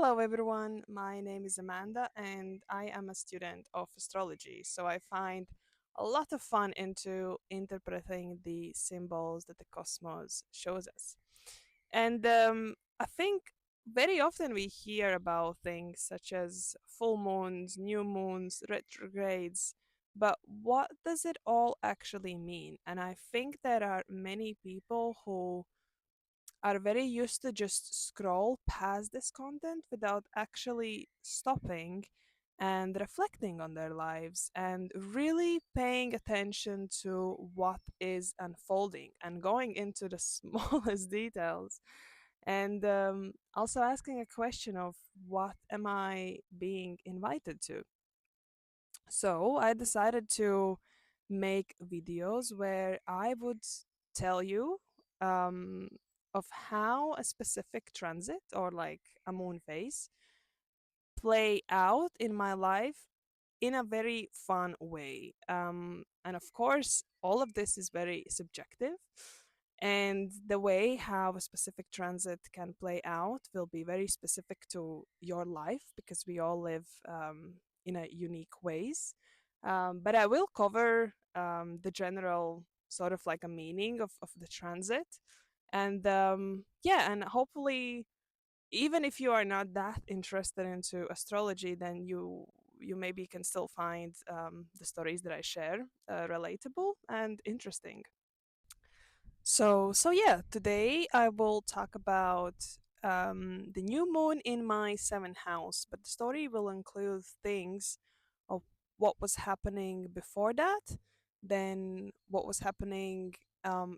Hello, everyone. My name is Amanda, and I am a student of astrology. So I find a lot of fun into interpreting the symbols that the cosmos shows us. And I think very often we hear about things such as full moons, new moons, retrogrades. But what does it all actually mean? And I think there are many people who are very used to just scroll past this content without actually stopping and reflecting on their lives and really paying attention to what is unfolding and going into the smallest details and also asking a question of what am I being invited to. So I decided to make videos where I would tell you um, of how a specific transit or like a moon phase play out in my life in a very fun way. And of course, all of this is very subjective. And the way how a specific transit can play out will be very specific to your life because we all live in a unique ways. But I will cover the general sort of like a meaning of the transit. And yeah, and hopefully even if you are not that interested into astrology, then you maybe can still find the stories that I share relatable and interesting. So yeah, today I will talk about the new moon in my seventh house, but the story will include things of what was happening before that, then what was happening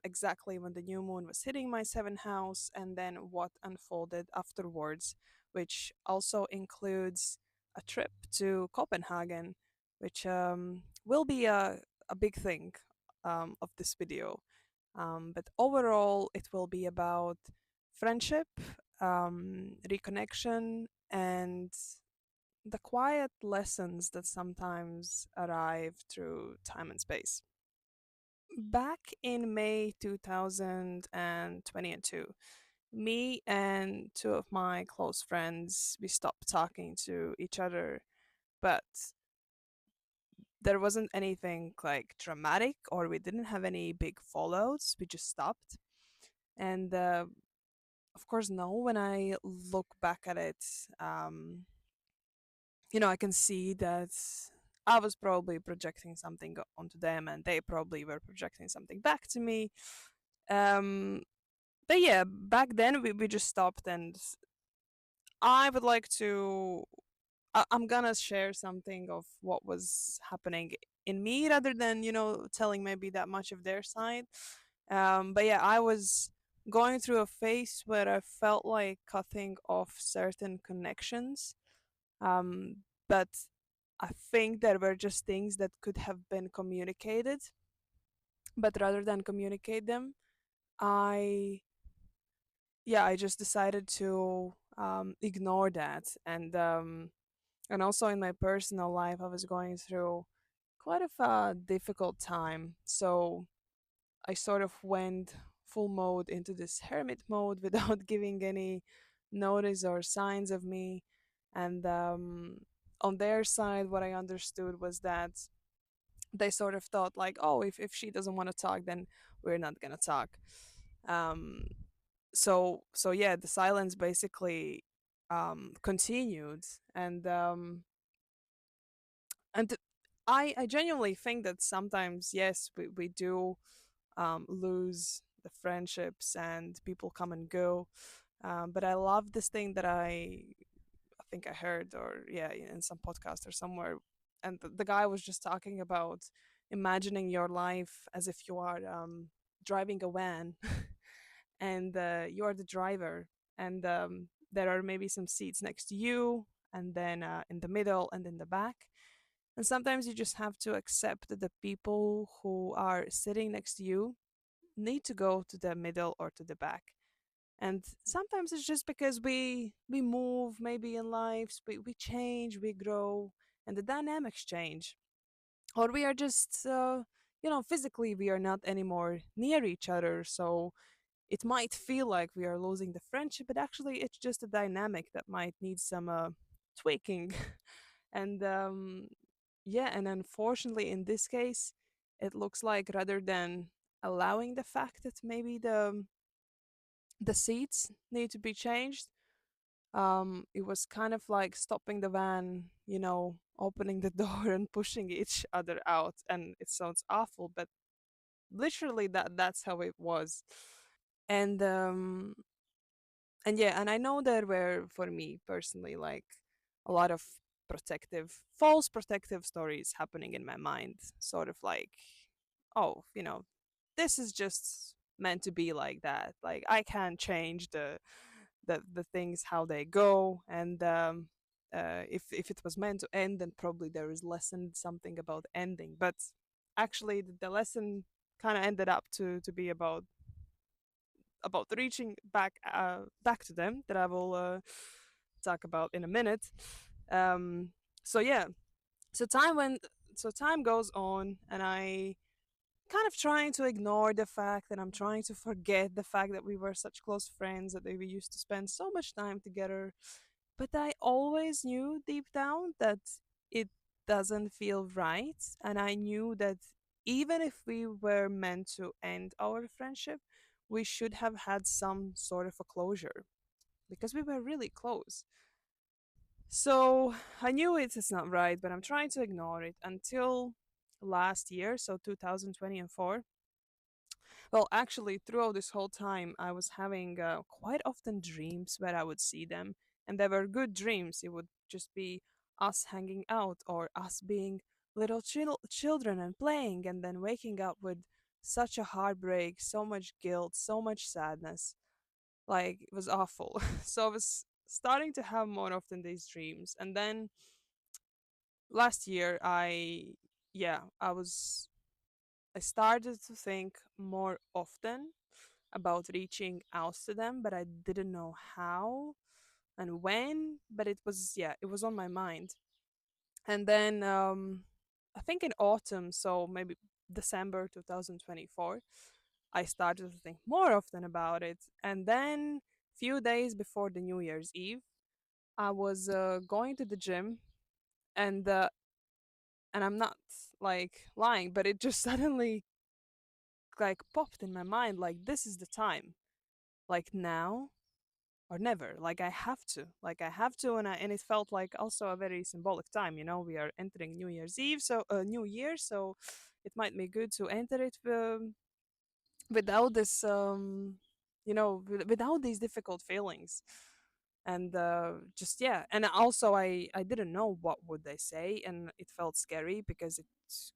exactly when the new moon was hitting my seventh house, and then what unfolded afterwards, which also includes a trip to Copenhagen, which will be a big thing of this video. But overall, it will be about friendship, reconnection, and the quiet lessons that sometimes arrive through time and space. Back in May 2022, me and two of my close friends, we stopped talking to each other, but there wasn't anything like dramatic or we didn't have any big fallouts. We just stopped. And of course, no, when I look back at it, um, I can see that I was probably projecting something onto them and they probably were projecting something back to me. Um, but yeah, back then we just stopped and I would like to. I'm gonna share something of what was happening in me rather than, telling maybe that much of their side. But yeah, I was going through a phase where I felt like cutting off certain connections. But I think there were just things that could have been communicated, but rather than communicate them, I I just decided to ignore that. And also in my personal life, I was going through quite of a difficult time. So I sort of went full mode into this hermit mode without giving any notice or signs of me. And on their side, what I understood was that they sort of thought like, oh, if she doesn't want to talk, then we're not gonna talk. Um, so yeah, the silence basically continued, and I genuinely think that sometimes yes, we do lose the friendships and people come and go. But I love this thing that I think I heard, or yeah, in some podcast or somewhere, and the guy was just talking about imagining your life as if you are driving a van, and you are the driver, and there are maybe some seats next to you, and then in the middle and in the back. And sometimes you just have to accept that the people who are sitting next to you need to go to the middle or to the back. And sometimes it's just because we move maybe in lives, we change, we grow, and the dynamics change. Or we are just physically we are not anymore near each other. So it might feel like we are losing the friendship, but actually it's just a dynamic that might need some tweaking. And yeah, and unfortunately in this case, it looks like rather than allowing the fact that maybe the seats need to be changed, it was kind of like stopping the van, opening the door and pushing each other out. And it sounds awful, but literally that's how it was. And yeah, and I know there were, for me personally, like a lot of false protective stories happening in my mind, sort of like, oh, this is just meant to be like that. Like I can't change the things how they go. And if it was meant to end, then probably there is lesson something about ending. But actually, the lesson kind of ended up to be about reaching back to them, that I will talk about in a minute. Um, so yeah, so time goes on, and I kind of trying to ignore the fact that I'm trying to forget the fact that we were such close friends, that we used to spend so much time together. But I always knew deep down that it doesn't feel right. And I knew that even if we were meant to end our friendship, we should have had some sort of a closure because we were really close. So I knew it's not right, but I'm trying to ignore it until last year, so 2024. Well, actually, throughout this whole time, I was having quite often dreams where I would see them, and they were good dreams. It would just be us hanging out or us being little children and playing, and then waking up with such a heartbreak, so much guilt, so much sadness. Like, it was awful. So I was starting to have more often these dreams. And then last year, yeah, I started to think more often about reaching out to them, but I didn't know how and when. But it was, yeah, it was on my mind. And then I think in autumn, so maybe December 2024, I started to think more often about it. And then few days before the New Year's Eve, I was going to the gym, and I'm not like lying, but it just suddenly like popped in my mind, like this is the time, like now or never. Like I have to. And it felt like also a very symbolic time. We are entering New Year's Eve, so New Year, so it might be good to enter it without this without these difficult feelings. And just, yeah, and also I didn't know what would they say, and it felt scary because it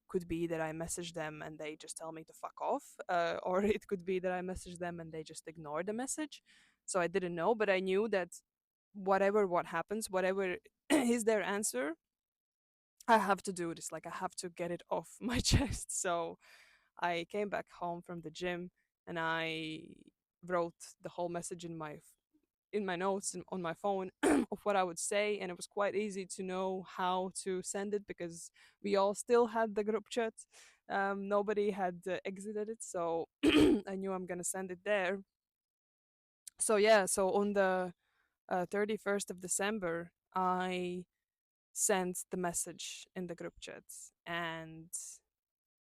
could be that I message them and they just tell me to fuck off, or it could be that I message them and they just ignore the message. So I didn't know, but I knew that whatever what happens, whatever is their answer, I have to do this. Like I have to get it off my chest. So I came back home from the gym, and I wrote the whole message in my notes and on my phone of what I would say, and it was quite easy to know how to send it because we all still had the group chat. Nobody had exited it, so I knew I'm gonna send it there. So yeah, so on the 31st of December, I sent the message in the group chat, and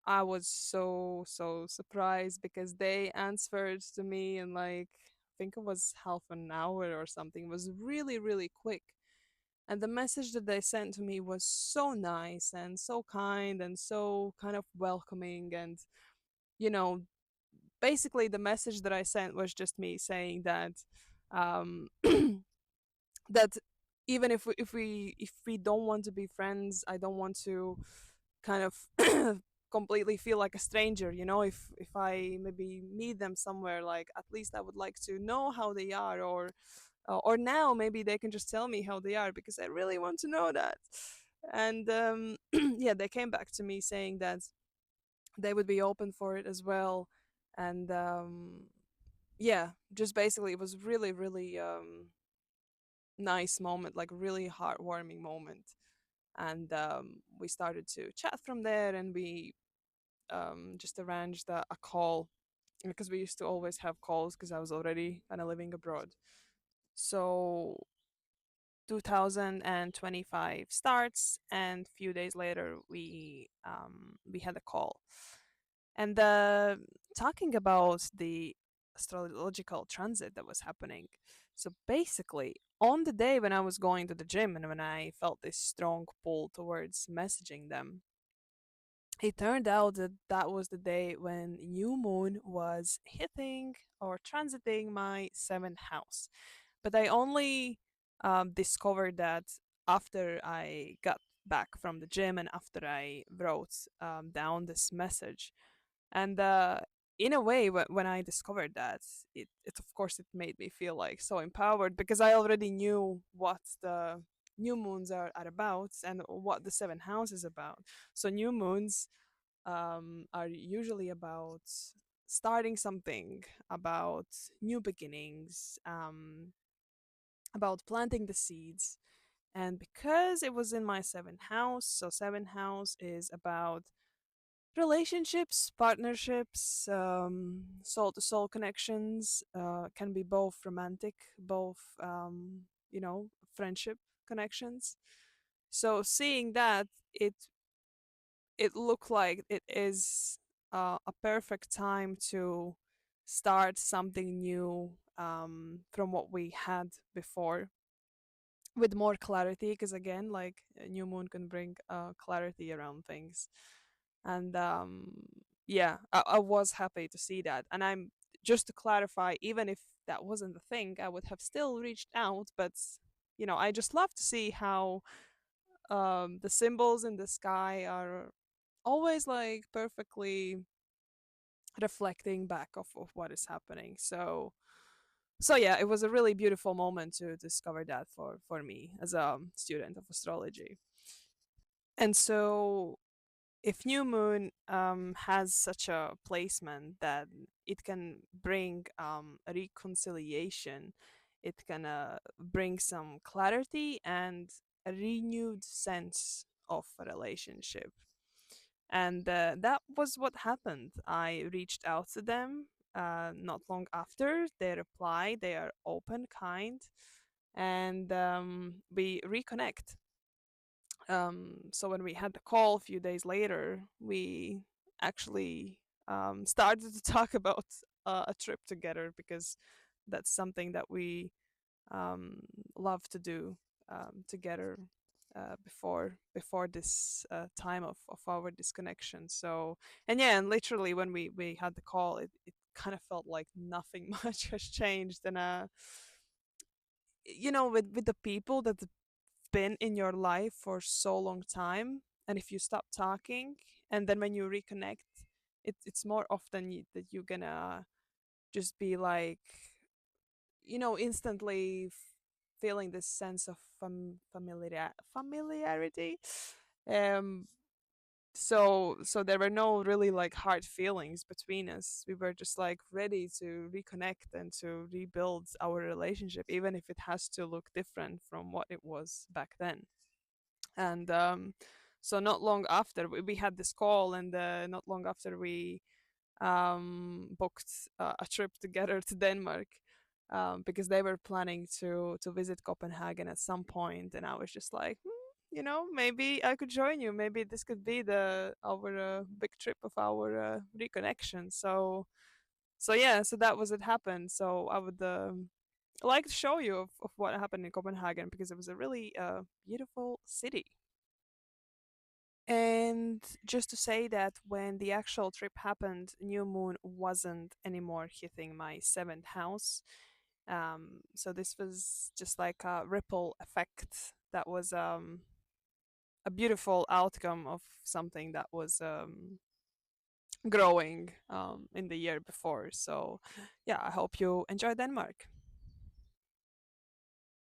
I was so surprised because they answered to me in like, I think it was half an hour or something. It was really, really quick. And the message that they sent to me was so nice and so kind and so kind of welcoming. And, you know, basically the message that I sent was just me saying that um that even if we don't want to be friends, I don't want to kind of completely feel like a stranger. If I maybe meet them somewhere, like at least I would like to know how they are, or now maybe they can just tell me how they are because I really want to know that. And yeah, they came back to me saying that they would be open for it as well. And yeah, just basically it was really, really nice moment, like really heartwarming moment. And we started to chat from there, and we just arranged a call because we used to always have calls because I was already kind of living abroad. So 2025 starts, and a few days later we had a call. And talking about the astrological transit that was happening. So basically, on the day when I was going to the gym and when I felt this strong pull towards messaging them, it turned out that that was the day when new moon was hitting or transiting my seventh house. But I only discovered that after I got back from the gym and after I wrote down this message. And in a way, when I discovered that, it of course it made me feel like so empowered because I already knew what the new moons are about and what the seventh house is about. So new moons are usually about starting something, about new beginnings, about planting the seeds. And because it was in my seventh house, so seventh house is about relationships, partnerships, soul to soul connections, can be both romantic, both, friendship connections. So seeing that, it it looked like it is a perfect time to start something new from what we had before with more clarity, because again, like a new moon can bring clarity around things. And yeah, I was happy to see that. And I'm just to clarify, even if that wasn't the thing, I would have still reached out. But I just love to see how the symbols in the sky are always like perfectly reflecting back of what is happening. So yeah, it was a really beautiful moment to discover that for me as a student of astrology. And so if new moon has such a placement that it can bring a reconciliation, it can bring some clarity and a renewed sense of a relationship. And that was what happened. I reached out to them not long after. They replied, they are open, kind, and we reconnect. So when we had the call a few days later, we actually started to talk about a trip together, because that's something that we um, love to do together before this time of our disconnection. So, and yeah, and literally when we had the call, it kind of felt like nothing much has changed. And with the people that been in your life for so long time, and if you stop talking and then when you reconnect, it's more often that you're gonna just be like, instantly feeling this sense of familiarity. um so there were no really like hard feelings between us. We were just like ready to reconnect and to rebuild our relationship, even if it has to look different from what it was back then. And so not long after we had this call, and not long after we booked a trip together to Denmark, because they were planning to visit Copenhagen at some point, and I was just like, maybe I could join you. Maybe this could be the our big trip of our reconnection. So yeah, so that was it happened. So I would like to show you of what happened in Copenhagen, because it was a really beautiful city. And just to say that when the actual trip happened, new moon wasn't anymore hitting my seventh house. So this was just like a ripple effect that was a beautiful outcome of something that was growing in the year before. So yeah, I hope you enjoy Denmark.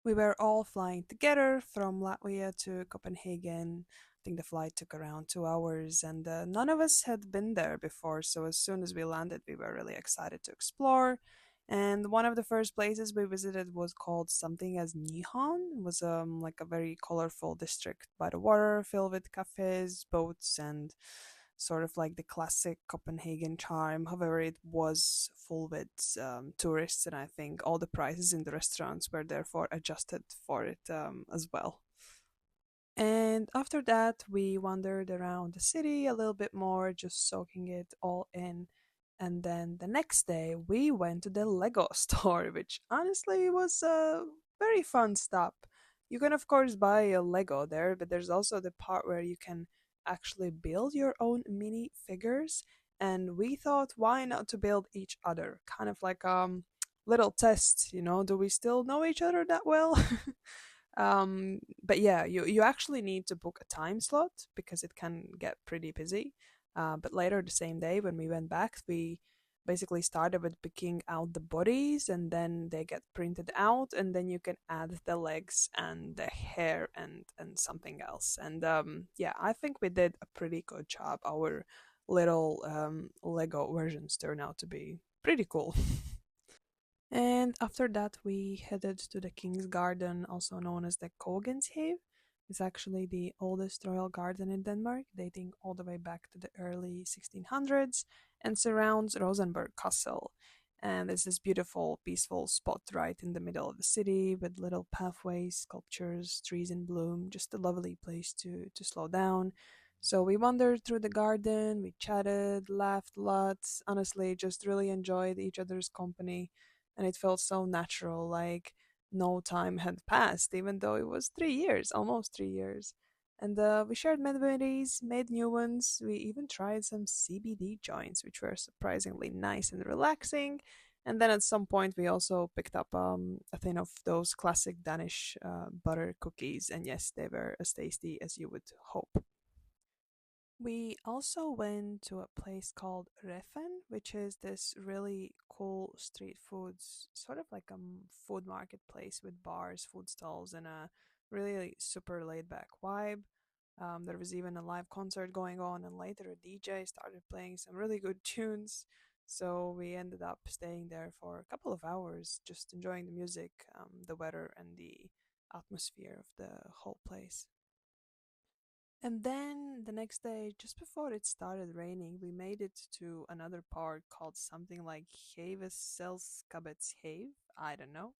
We were all flying together from Latvia to Copenhagen. I think the flight took around 2 hours, and none of us had been there before. So as soon as we landed, we were really excited to explore. And one of the first places we visited was called something as Nihon. It was like a very colorful district by the water, filled with cafes, boats, and sort of like the classic Copenhagen charm. However, it was full with tourists, and I think all the prices in the restaurants were therefore adjusted for it as well. And after that, we wandered around the city a little bit more, just soaking it all in. And then the next day, we went to the Lego store, which honestly was a very fun stop. You can, of course, buy a Lego there, but there's also the part where you can actually build your own mini figures. And we thought, why not to build each other? Kind of like little test, do we still know each other that well? But yeah, you actually need to book a time slot because it can get pretty busy. But later the same day when we went back, we basically started with picking out the bodies, and then they get printed out, and then you can add the legs and the hair and something else. And yeah, I think we did a pretty good job. Our little Lego versions turn out to be pretty cool. And after that, we headed to the King's Garden, also known as the Kogenshave. It's actually the oldest royal garden in Denmark, dating all the way back to the early 1600s, and surrounds Rosenborg Castle. And it's this beautiful, peaceful spot right in the middle of the city with little pathways, sculptures, trees in bloom, just a lovely place to slow down. So we wandered through the garden, we chatted, laughed lots, honestly, just really enjoyed each other's company, and it felt so natural, like no time had passed, even though it was 3 years, almost 3 years. And we shared memories, made new ones. We even tried some CBD joints, which were surprisingly nice and relaxing. And then at some point, we also picked up a thing of those classic Danish butter cookies. And yes, they were as tasty as you would hope. We also went to a place called Reffen, which is this really cool street foods, sort of like a food marketplace with bars, food stalls, and a really super laid back vibe. There was even a live concert going on, and later a DJ started playing some really good tunes. So we ended up staying there for a couple of hours, just enjoying the music, the weather, and the atmosphere of the whole place. And then the next day, just before it started raining, we made it to another park called something like Haveselskabetshav. I don't know.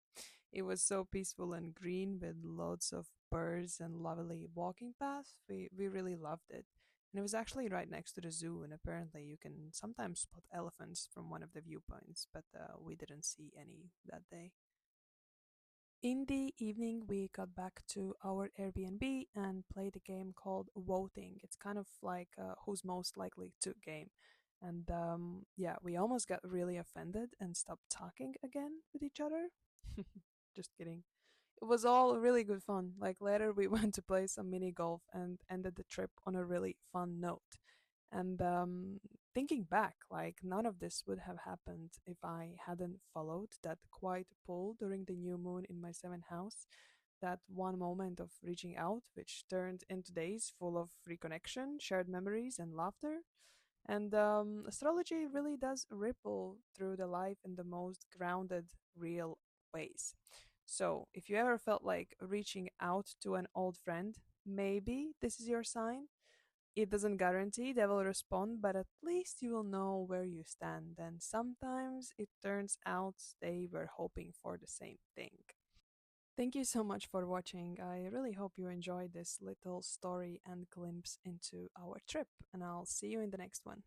It was so peaceful and green with lots of birds and lovely walking paths. We really loved it. And it was actually right next to the zoo, and apparently you can sometimes spot elephants from one of the viewpoints, but we didn't see any that day. In the evening, we got back to our Airbnb and played a game called Voting. It's kind of like who's most likely to game. And yeah, we almost got really offended and stopped talking again with each other. Just kidding. It was all really good fun. Like later, we went to play some mini golf and ended the trip on a really fun note. And thinking back, like none of this would have happened if I hadn't followed that quiet pull during the new moon in my seventh house. That one moment of reaching out, which turned into days full of reconnection, shared memories, and laughter. And astrology really does ripple through the life in the most grounded, real ways. So, if you ever felt like reaching out to an old friend, maybe this is your sign. It doesn't guarantee they will respond, but at least you will know where you stand. And sometimes it turns out they were hoping for the same thing. Thank you so much for watching. I really hope you enjoyed this little story and glimpse into our trip, and I'll see you in the next one.